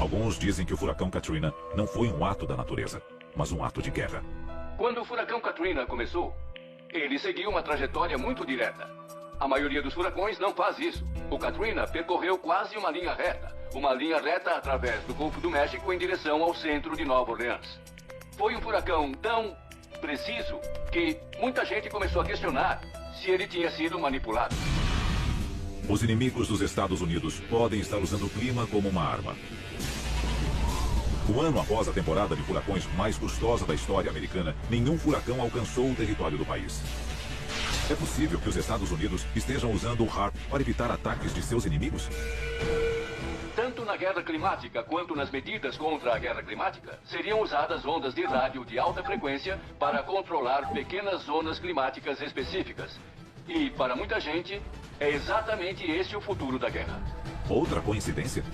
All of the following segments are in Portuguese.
Alguns dizem que o furacão Katrina não foi um ato da natureza, mas um ato de guerra. Quando o furacão Katrina começou, ele seguiu uma trajetória muito direta. A maioria dos furacões não faz isso. O Katrina percorreu quase uma linha reta através do Golfo do México em direção ao centro de Nova Orleans. Foi um furacão tão preciso que muita gente começou a questionar se ele tinha sido manipulado. Os inimigos dos Estados Unidos podem estar usando o clima como uma arma. Um ano após a temporada de furacões mais custosa da história americana, nenhum furacão alcançou o território do país. É possível que os Estados Unidos estejam usando o HAARP para evitar ataques de seus inimigos? Tanto na guerra climática quanto nas medidas contra a guerra climática, seriam usadas ondas de rádio de alta frequência para controlar pequenas zonas climáticas específicas. E, para muita gente, é exatamente esse o futuro da guerra. Outra coincidência?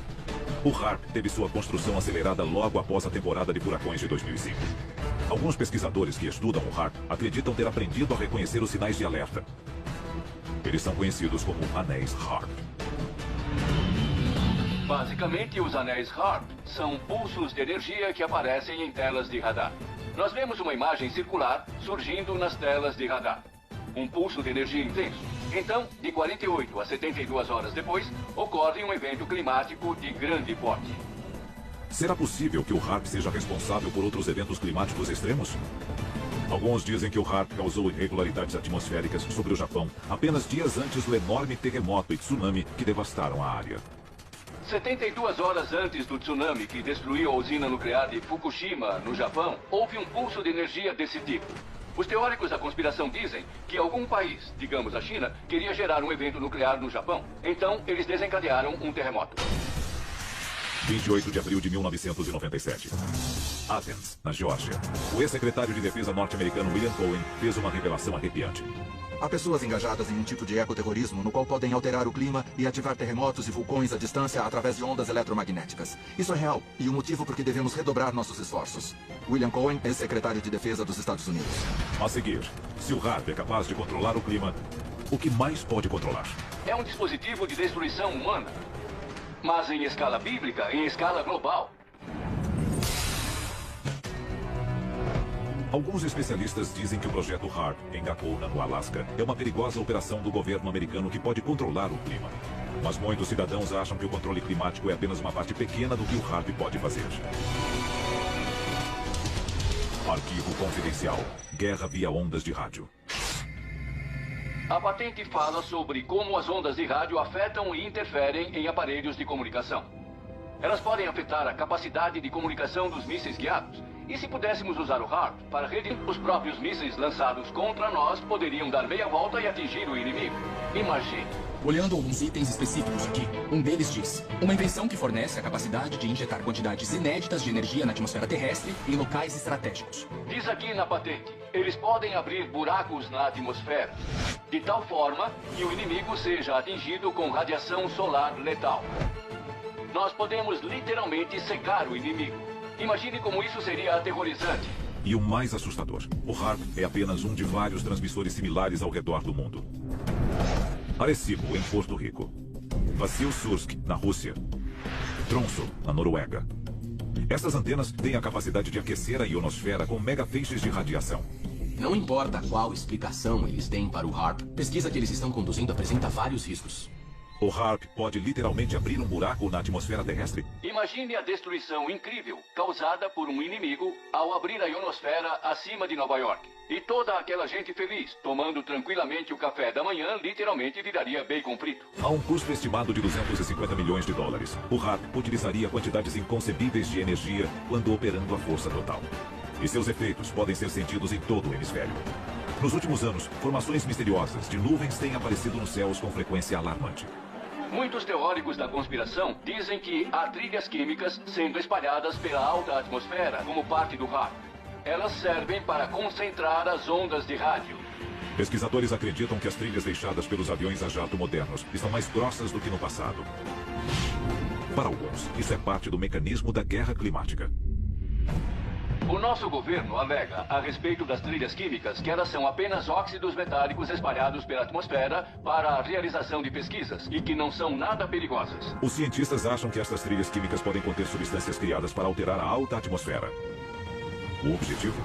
O HAARP teve sua construção acelerada logo após a temporada de furacões de 2005. Alguns pesquisadores que estudam o HAARP acreditam ter aprendido a reconhecer os sinais de alerta. Eles são conhecidos como anéis HAARP. Basicamente, os anéis HAARP são pulsos de energia que aparecem em telas de radar. Nós vemos uma imagem circular surgindo nas telas de radar. Um pulso de energia intenso. Então, de 48 a 72 horas depois, ocorre um evento climático de grande porte. Será possível que o HAARP seja responsável por outros eventos climáticos extremos? Alguns dizem que o HAARP causou irregularidades atmosféricas sobre o Japão apenas dias antes do enorme terremoto e tsunami que devastaram a área. 72 horas antes do tsunami que destruiu a usina nuclear de Fukushima, no Japão, houve um pulso de energia desse tipo. Os teóricos da conspiração dizem que algum país, digamos a China, queria gerar um evento nuclear no Japão. Então, eles desencadearam um terremoto. 28 de abril de 1997. Athens, na Geórgia. O ex-secretário de defesa norte-americano William Cohen fez uma revelação arrepiante. Há pessoas engajadas em um tipo de ecoterrorismo no qual podem alterar o clima e ativar terremotos e vulcões à distância através de ondas eletromagnéticas. Isso é real e o motivo por que devemos redobrar nossos esforços. William Cohen, ex-secretário de defesa dos Estados Unidos. A seguir, se o HAARP é capaz de controlar o clima, o que mais pode controlar? É um dispositivo de destruição humana, mas em escala bíblica, em escala global. Alguns especialistas dizem que o projeto HAARP, em Gakona, no Alasca, é uma perigosa operação do governo americano que pode controlar o clima. Mas muitos cidadãos acham que o controle climático é apenas uma parte pequena do que o HAARP pode fazer. Arquivo confidencial. Guerra via ondas de rádio. A patente fala sobre como as ondas de rádio afetam e interferem em aparelhos de comunicação. Elas podem afetar a capacidade de comunicação dos mísseis guiados. E se pudéssemos usar o HAARP para redir, os próprios mísseis lançados contra nós poderiam dar meia volta e atingir o inimigo. Imagine. Olhando alguns itens específicos aqui, um deles diz: uma invenção que fornece a capacidade de injetar quantidades inéditas de energia na atmosfera terrestre em locais estratégicos. Diz aqui na patente, eles podem abrir buracos na atmosfera, de tal forma que o inimigo seja atingido com radiação solar letal. Nós podemos literalmente cegar o inimigo. Imagine como isso seria aterrorizante. E o mais assustador, o HAARP é apenas um de vários transmissores similares ao redor do mundo. Arecibo, em Porto Rico. Vassilsursk, na Rússia. Tromsø, na Noruega. Essas antenas têm a capacidade de aquecer a ionosfera com megafeixes de radiação. Não importa qual explicação eles deem para o HAARP, a pesquisa que eles estão conduzindo apresenta vários riscos. O HAARP pode literalmente abrir um buraco na atmosfera terrestre? Imagine a destruição incrível causada por um inimigo ao abrir a ionosfera acima de Nova York. E toda aquela gente feliz, tomando tranquilamente o café da manhã, literalmente viraria bacon frito. A um custo estimado de 250 milhões de dólares, o HAARP utilizaria quantidades inconcebíveis de energia quando operando a força total. E seus efeitos podem ser sentidos em todo o hemisfério. Nos últimos anos, formações misteriosas de nuvens têm aparecido nos céus com frequência alarmante. Muitos teóricos da conspiração dizem que há trilhas químicas sendo espalhadas pela alta atmosfera como parte do HAARP. Elas servem para concentrar as ondas de rádio. Pesquisadores acreditam que as trilhas deixadas pelos aviões a jato modernos estão mais grossas do que no passado. Para alguns, isso é parte do mecanismo da guerra climática. O nosso governo alega a respeito das trilhas químicas que elas são apenas óxidos metálicos espalhados pela atmosfera para a realização de pesquisas e que não são nada perigosas. Os cientistas acham que estas trilhas químicas podem conter substâncias criadas para alterar a alta atmosfera. O objetivo?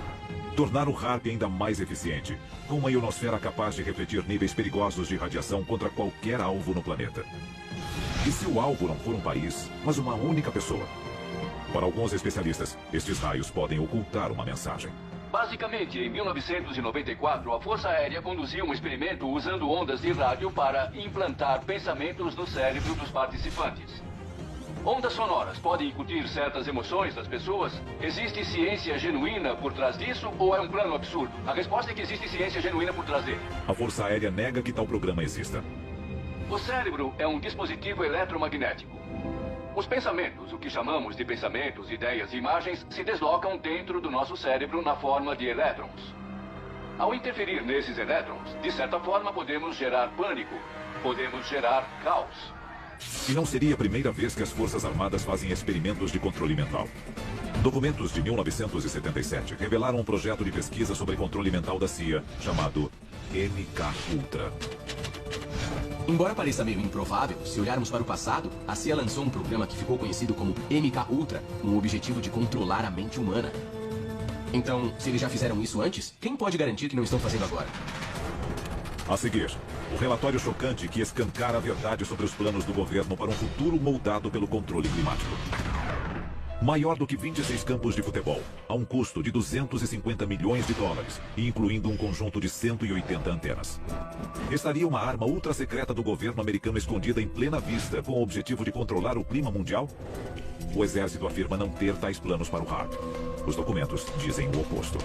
Tornar o HAARP ainda mais eficiente, com uma ionosfera capaz de refletir níveis perigosos de radiação contra qualquer alvo no planeta. E se o alvo não for um país, mas uma única pessoa? Para alguns especialistas, estes raios podem ocultar uma mensagem. Basicamente, em 1994, a Força Aérea conduziu um experimento usando ondas de rádio para implantar pensamentos no cérebro dos participantes. Ondas sonoras podem incutir certas emoções das pessoas? Existe ciência genuína por trás disso ou é um plano absurdo? A resposta é que existe ciência genuína por trás dele. A Força Aérea nega que tal programa exista. O cérebro é um dispositivo eletromagnético. Os pensamentos, o que chamamos de pensamentos, ideias e imagens, se deslocam dentro do nosso cérebro na forma de elétrons. Ao interferir nesses elétrons, de certa forma podemos gerar pânico, podemos gerar caos. E não seria a primeira vez que as Forças Armadas fazem experimentos de controle mental. Documentos de 1977 revelaram um projeto de pesquisa sobre controle mental da CIA, chamado MK-Ultra. Embora pareça meio improvável, se olharmos para o passado, a CIA lançou um programa que ficou conhecido como MK-Ultra, com o objetivo de controlar a mente humana. Então, se eles já fizeram isso antes, quem pode garantir que não estão fazendo agora? A seguir, o relatório chocante que escancara a verdade sobre os planos do governo para um futuro moldado pelo controle climático. Maior do que 26 campos de futebol, a um custo de 250 milhões de dólares, e incluindo um conjunto de 180 antenas. Estaria uma arma ultra-secreta do governo americano escondida em plena vista, com o objetivo de controlar o clima mundial? O exército afirma não ter tais planos para o HAARP. Os documentos dizem o oposto.